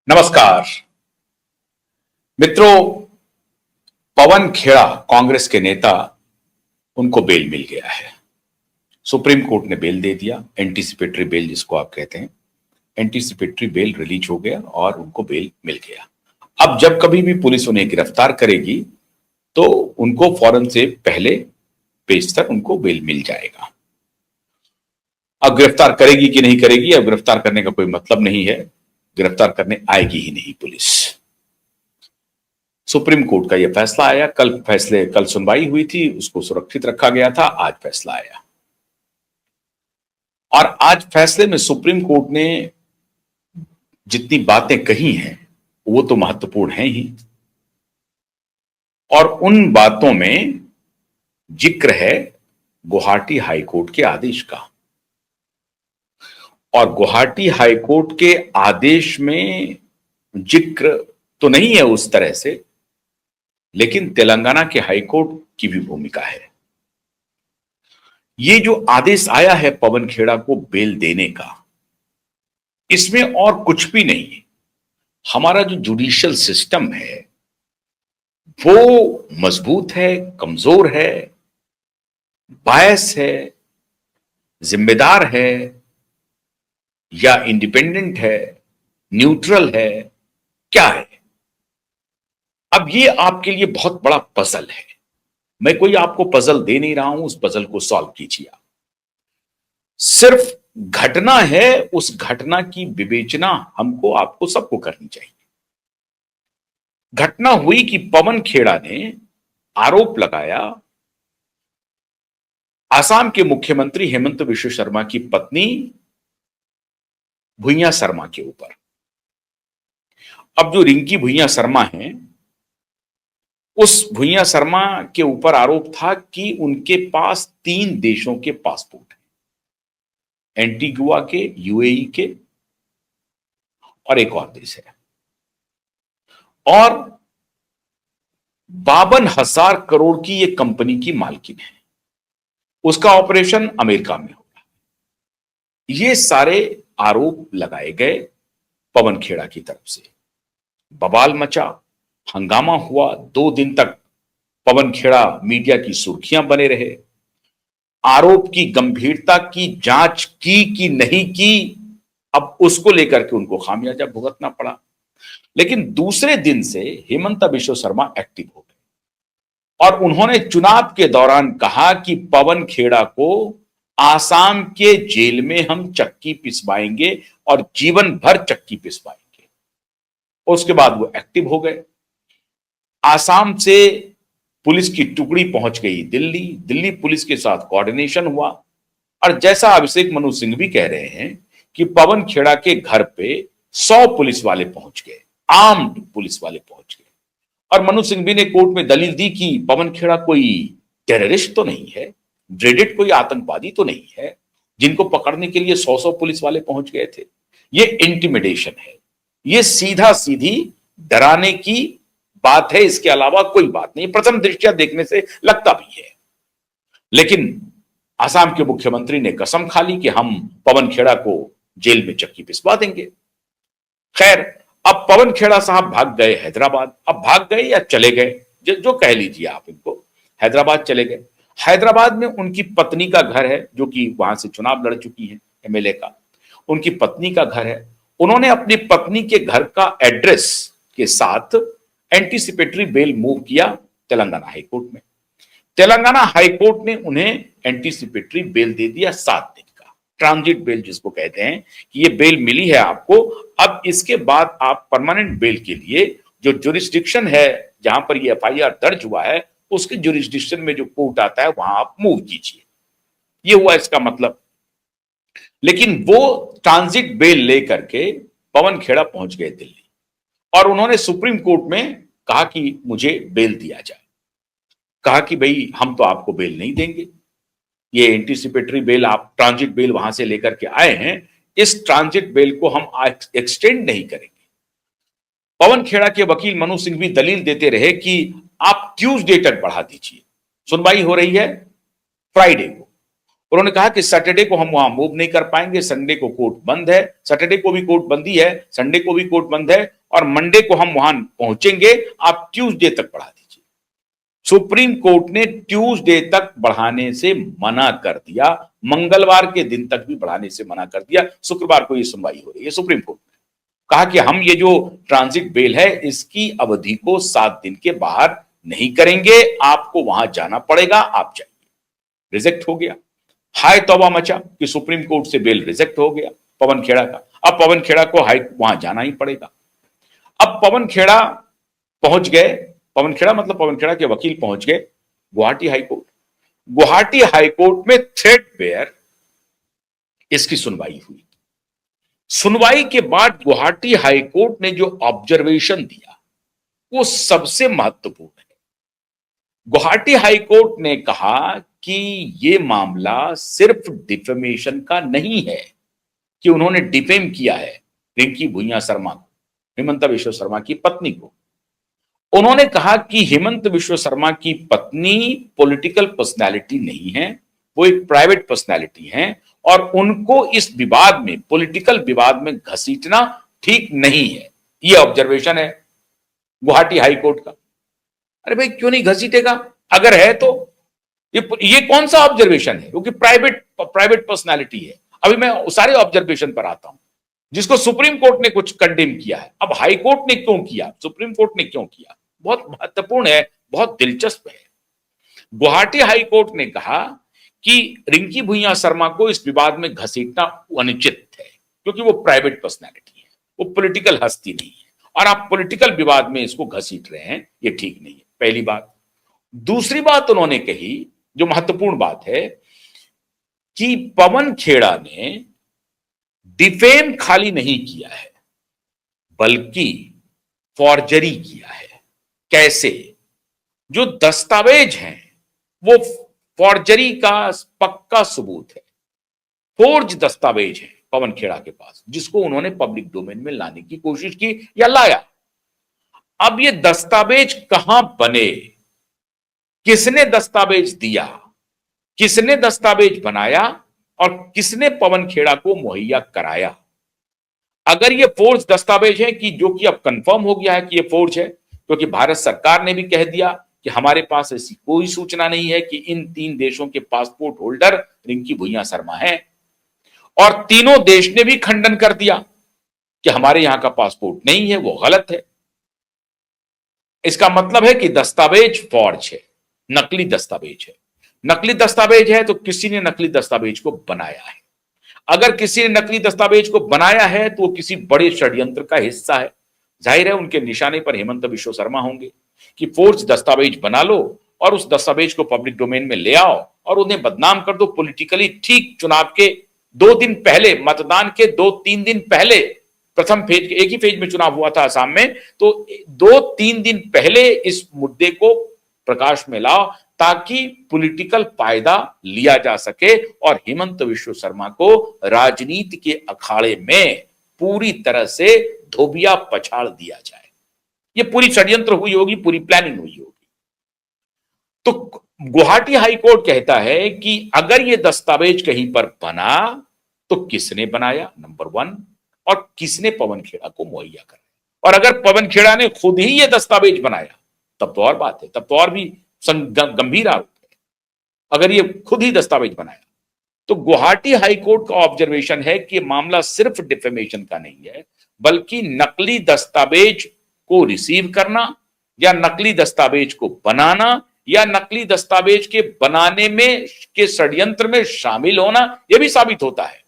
नमस्कार मित्रों। पवन खेड़ा कांग्रेस के नेता, उनको बेल मिल गया है। सुप्रीम कोर्ट ने बेल दे दिया, एंटीसिपेटरी बेल जिसको आप कहते हैं। एंटीसिपेटरी बेल रिलीज हो गया और उनको बेल मिल गया। अब जब कभी भी पुलिस उन्हें गिरफ्तार करेगी तो उनको फौरन से पहले पेशतर उनको बेल मिल जाएगा। अब गिरफ्तार करेगी कि नहीं करेगी, अब गिरफ्तार करने का कोई मतलब नहीं है, गिरफ्तार करने आएगी ही नहीं पुलिस। सुप्रीम कोर्ट का यह फैसला आया। कल सुनवाई हुई थी, उसको सुरक्षित रखा गया था, आज फैसला आया। और आज फैसले में सुप्रीम कोर्ट ने जितनी बातें कही हैं वो तो महत्वपूर्ण हैं ही, और उन बातों में जिक्र है गुवाहाटी हाईकोर्ट के आदेश का। और गुवाहाटी हाईकोर्ट के आदेश में जिक्र तो नहीं है उस तरह से, लेकिन तेलंगाना के हाईकोर्ट की भी भूमिका है। ये जो आदेश आया है पवन खेड़ा को बेल देने का, इसमें और कुछ भी नहीं है। हमारा जो जुडिशियल सिस्टम है वो मजबूत है, कमजोर है, बायस है, जिम्मेदार है या इंडिपेंडेंट है, न्यूट्रल है, क्या है? अब ये आपके लिए बहुत बड़ा पजल है। मैं कोई आपको पजल दे नहीं रहा हूं, उस पजल को सॉल्व कीजिए आप। सिर्फ घटना है, उस घटना की विवेचना हमको, आपको, सबको करनी चाहिए। घटना हुई कि पवन खेड़ा ने आरोप लगाया आसाम के मुख्यमंत्री हेमंत बिश्व शर्मा की पत्नी भुइयां शर्मा के ऊपर। अब जो रिंकी भुइयां शर्मा हैं, उस भुइयां शर्मा के ऊपर आरोप था कि उनके पास 3 देशों के पासपोर्ट हैं, एंटीगुआ के, यूएई के और एक और देश है, और 52,000 करोड़ की ये कंपनी की मालकिन है। उसका ऑपरेशन अमेरिका में होगा। ये सारे आरोप लगाए गए पवन खेड़ा की तरफ से। बवाल मचा, हंगामा हुआ, 2 दिन तक पवन खेड़ा मीडिया की सुर्खियां बने रहे। आरोप की गंभीरता की जांच की कि नहीं की, अब उसको लेकर के उनको खामियाजा भुगतना पड़ा। लेकिन दूसरे दिन से हेमंत बिश्व शर्मा एक्टिव हो गए और उन्होंने चुनाव के दौरान कहा कि पवन खेड़ा को आसाम के जेल में हम चक्की पिसवाएंगे और जीवन भर चक्की पिसवाएंगे। उसके बाद वो एक्टिव हो गए। आसाम से पुलिस की टुकड़ी पहुंच गई दिल्ली, दिल्ली पुलिस के साथ कोऑर्डिनेशन हुआ, और जैसा अभिषेक मनु सिंह भी कह रहे हैं कि पवन खेड़ा के घर पे 100 पुलिस वाले पहुंच गए, आर्म्ड पुलिस वाले पहुंच गए। और मनु सिंघवी ने कोर्ट में दलील दी कि पवन खेड़ा कोई टेररिस्ट तो नहीं है, ड्रेडेड कोई आतंकवादी तो नहीं है, जिनको पकड़ने के लिए 100 पुलिस वाले पहुंच गए थे। ये इंटिमिडेशन है, ये सीधा सीधी डराने की बात है, इसके अलावा कोई बात नहीं। प्रथम दृष्टया देखने से लगता भी है, लेकिन आसाम के मुख्यमंत्री ने कसम खा ली कि हम पवन खेड़ा को जेल में चक्की पिसवा देंगे। खैर, अब पवन खेड़ा साहब भाग गए हैदराबाद। अब भाग गए या चले गए, जो कह लीजिए आप इनको, हैदराबाद चले गए। हैदराबाद में उनकी पत्नी का घर है, जो कि वहां से चुनाव लड़ चुकी है, एमएलए का। उनकी पत्नी का घर है। उन्होंने अपनी पत्नी के घर का एड्रेस के साथ एंटीसिपेटरी बेल मूव किया तेलंगाना हाईकोर्ट में। तेलंगाना हाईकोर्ट ने उन्हें एंटीसिपेटरी बेल दे दिया, 7 दिन का ट्रांजिट बेल जिसको कहते हैं, कि ये बेल मिली है आपको। अब इसके बाद आप परमानेंट बेल के लिए जो जुरिस्डिक्शन है जहां पर ये एफआईआर दर्ज हुआ है, उसके जुरिस्डिक्शन में जो कोर्ट आता है वहां आप मूव कीजिए। ये हुआ इसका मतलब। लेकिन वो ट्रांजिट बेल लेकर के पवन खेड़ा पहुंच गए दिल्ली, और उन्होंने सुप्रीम कोर्ट में कहा कि मुझे बेल दिया जाए। कहा कि भाई हम तो आपको बेल नहीं देंगे, ये एंटीसिपेटरी बेल, आप ट्रांजिट बेल वहां से लेकर के आए हैं, इस ट्रांजिट बेल को हम एक्सटेंड नहीं करेंगे। पवन खेड़ा के वकील मनु सिंह भी दलील देते रहे कि आप ट्यूसडे तक बढ़ा दीजिए, सुनवाई हो रही है फ्राइडे को। उन्होंने कहा कि सैटरडे को हम वहां मूव नहीं कर पाएंगे, संडे को कोर्ट बंद है, सैटरडे को भी कोर्ट बंदी है, संडे को भी कोर्ट बंद है, और मंडे को हम वहां पहुंचेंगे, आप ट्यूसडे तक बढ़ा दीजिए। सुप्रीम कोर्ट ने ट्यूसडे तक बढ़ाने से मना कर दिया, मंगलवार के दिन तक भी बढ़ाने से मना कर दिया। शुक्रवार को यह सुनवाई हो रही है सुप्रीम कोर्ट में। कहा कि हम ये जो ट्रांजिट बेल है इसकी अवधि को 7 दिन के बाहर नहीं करेंगे, आपको वहां जाना पड़ेगा, आप जाइए। रिजेक्ट हो गया। हाय तौबा मचा कि सुप्रीम कोर्ट से बेल रिजेक्ट हो गया पवन खेड़ा का। अब पवन खेड़ा को वहां जाना ही पड़ेगा। अब पवन खेड़ा पहुंच गए, पवन खेड़ा मतलब पवन खेड़ा के वकील पहुंच गए गुवाहाटी हाईकोर्ट। गुवाहाटी हाईकोर्ट में थ्रेडबेयर इसकी सुनवाई हुई। सुनवाई के बाद गुवाहाटी हाईकोर्ट ने जो ऑब्जर्वेशन दिया वो सबसे महत्वपूर्ण है। गुवाहाटी हाईकोर्ट ने कहा कि यह मामला सिर्फ डिफेमेशन का नहीं है कि उन्होंने डिफेम किया है रिंकी भुइयां शर्मा को, हिमंता विश्व शर्मा की पत्नी को। उन्होंने कहा कि हेमंत विश्व शर्मा की पत्नी पॉलिटिकल पर्सनालिटी नहीं है, वो एक प्राइवेट पर्सनालिटी है, और उनको इस विवाद में, पॉलिटिकल विवाद में घसीटना ठीक नहीं है। यह ऑब्जर्वेशन है गुवाहाटी हाईकोर्ट का। अरे भाई क्यों नहीं घसीटेगा? अगर है तो ये कौन सा ऑब्जर्वेशन है? क्योंकि प्राइवेट पर्सनालिटी है। अभी मैं सारे ऑब्जर्वेशन पर आता हूं जिसको सुप्रीम कोर्ट ने कुछ कंडेम किया है। अब हाई कोर्ट ने क्यों किया, सुप्रीम कोर्ट ने क्यों किया, बहुत महत्वपूर्ण है, बहुत दिलचस्प है। गुवाहाटी हाई कोर्ट ने कहा कि रिंकी भुइयां शर्मा को इस विवाद में घसीटना अनुचित है क्योंकि वो प्राइवेट पर्सनालिटी है, वो पॉलिटिकल हस्ती नहीं है, और आप पॉलिटिकल विवाद में इसको घसीट रहे हैं, ये ठीक नहीं है। पहली बात। दूसरी बात उन्होंने कही जो महत्वपूर्ण बात है कि पवन खेड़ा ने डिफेम खाली नहीं किया है बल्कि फॉर्जरी किया है। कैसे? जो दस्तावेज हैं वो फॉर्जरी का पक्का सबूत है, फोर्ज दस्तावेज है पवन खेड़ा के पास, जिसको उन्होंने पब्लिक डोमेन में लाने की कोशिश की या लाया। अब ये दस्तावेज कहां बने, किसने दस्तावेज दिया, किसने दस्तावेज बनाया, और किसने पवन खेड़ा को मुहैया कराया? अगर ये फोर्ज दस्तावेज है, कि जो कि अब कंफर्म हो गया है कि ये फोर्ज है, क्योंकि भारत सरकार ने भी कह दिया कि हमारे पास ऐसी कोई सूचना नहीं है कि इन 3 देशों के पासपोर्ट होल्डर रिंकी भुइयां शर्मा हैं, और तीनों देश ने भी खंडन कर दिया कि हमारे यहां का पासपोर्ट नहीं है, वो गलत है। इसका मतलब है कि दस्तावेज फॉर्ज है, नकली दस्तावेज है। नकली दस्तावेज है तो किसी ने नकली दस्तावेज को बनाया है। अगर किसी ने नकली दस्तावेज को बनाया है तो वो किसी बड़े षड्यंत्र का हिस्सा है। जाहिर है उनके निशाने पर हेमंत विश्व शर्मा होंगे कि फोर्ज दस्तावेज बना लो और उस दस्तावेज को पब्लिक डोमेन में ले आओ और उन्हें बदनाम कर दो पॉलिटिकली। ठीक चुनाव के 2 दिन पहले, मतदान के 2-3 दिन पहले, प्रथम फेज, एक ही फेज में चुनाव हुआ था असम में, तो 2-3 दिन पहले इस मुद्दे को प्रकाश में लाओ ताकि पॉलिटिकल फायदा लिया जा सके और हेमंत विश्व शर्मा को राजनीति के अखाड़े में पूरी तरह से धोबिया पछाड़ दिया जाए। ये पूरी षड्यंत्र हुई होगी, पूरी प्लानिंग हुई होगी। तो गुवाहाटी हाईकोर्ट कहता है कि अगर ये दस्तावेज कहीं पर बना तो किसने बनाया, नंबर 1, और किसने पवन खेड़ा को मुहैया कराया। और अगर पवन खेड़ा ने खुद ही ये दस्तावेज बनाया तब तो और बात है, तब तो और भी गंभीर आरोप है। अगर ये खुद ही दस्तावेज बनाया तो गुवाहाटी हाईकोर्ट का ऑब्जर्वेशन है कि मामला सिर्फ डिफेमेशन का नहीं है बल्कि नकली दस्तावेज को रिसीव करना या नकली दस्तावेज को बनाना या नकली दस्तावेज के बनाने में के षड्यंत्र में शामिल होना। यह भी साबित होता है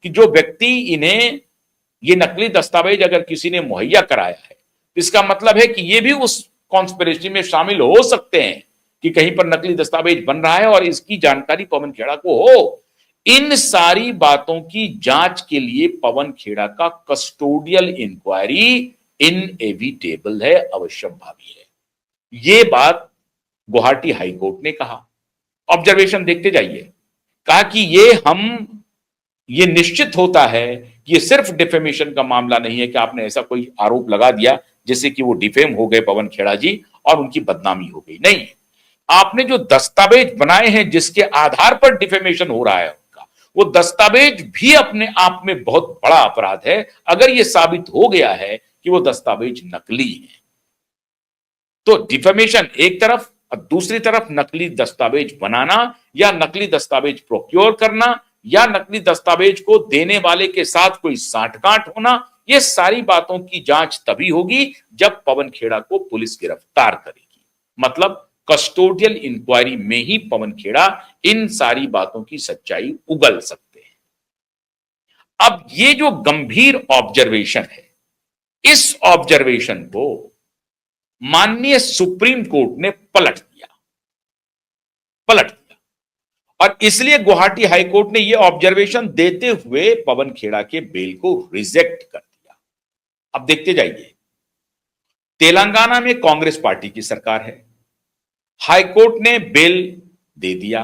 कि जो व्यक्ति इन्हें ये नकली दस्तावेज अगर किसी ने मुहैया कराया है, इसका मतलब है कि ये भी उस कॉन्स्पिरेसी में शामिल हो सकते हैं कि कहीं पर नकली दस्तावेज बन रहा है और इसकी जानकारी पवन खेड़ा को हो। इन सारी बातों की जांच के लिए पवन खेड़ा का कस्टोडियल इंक्वायरी इनएविटेबल है, अवश्यंभावी है। यह बात गुवाहाटी हाईकोर्ट ने कहा। ऑब्जर्वेशन देखते जाइए। कहा कि ये निश्चित होता है कि ये सिर्फ डिफेमेशन का मामला नहीं है कि आपने ऐसा कोई आरोप लगा दिया जैसे कि वो डिफेम हो गए पवन खेड़ा जी और उनकी बदनामी हो गई। नहीं, आपने जो दस्तावेज बनाए हैं जिसके आधार पर डिफेमेशन हो रहा है उनका, वो दस्तावेज भी अपने आप में बहुत बड़ा अपराध है अगर यह साबित हो गया है कि वो दस्तावेज नकली है। तो डिफेमेशन एक तरफ और दूसरी तरफ नकली दस्तावेज बनाना या नकली दस्तावेज प्रोक्योर करना या नकली दस्तावेज को देने वाले के साथ कोई साठगांठ होना, ये सारी बातों की जांच तभी होगी जब पवन खेड़ा को पुलिस गिरफ्तार करेगी। मतलब कस्टोडियल इंक्वायरी में ही पवन खेड़ा इन सारी बातों की सच्चाई उगल सकते हैं। अब ये जो गंभीर ऑब्जर्वेशन है, इस ऑब्जर्वेशन को माननीय सुप्रीम कोर्ट ने पलट दिया और इसलिए गुवाहाटी हाई कोर्ट ने यह ऑब्जर्वेशन देते हुए पवन खेड़ा के बेल को रिजेक्ट कर दिया। अब देखते जाइए, तेलंगाना में कांग्रेस पार्टी की सरकार है, हाई कोर्ट ने बेल दे दिया,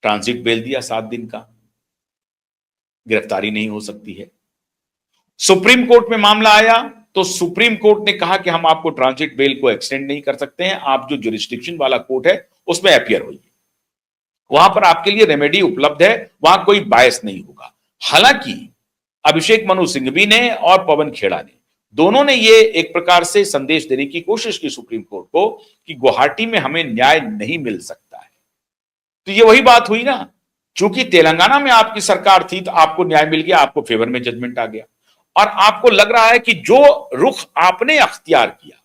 ट्रांजिट बेल दिया 7 दिन का, गिरफ्तारी नहीं हो सकती है। सुप्रीम कोर्ट में मामला आया तो सुप्रीम कोर्ट ने कहा कि हम आपको ट्रांजिट बेल को एक्सटेंड नहीं कर सकते हैं, आप जो जुरिस्डिक्शन वाला कोर्ट है उसमें अपीयर होइए, वहां पर आपके लिए रेमेडी उपलब्ध है, वहां कोई बायस नहीं होगा। हालांकि अभिषेक मनु सिंघवी ने और पवन खेड़ा ने दोनों ने ये एक प्रकार से संदेश देने की कोशिश की सुप्रीम कोर्ट को कि गुवाहाटी में हमें न्याय नहीं मिल सकता है। तो ये वही बात हुई ना, चूंकि तेलंगाना में आपकी सरकार थी तो आपको न्याय मिल गया, आपको फेवर में जजमेंट आ गया और आपको लग रहा है कि जो रुख आपने अख्तियार किया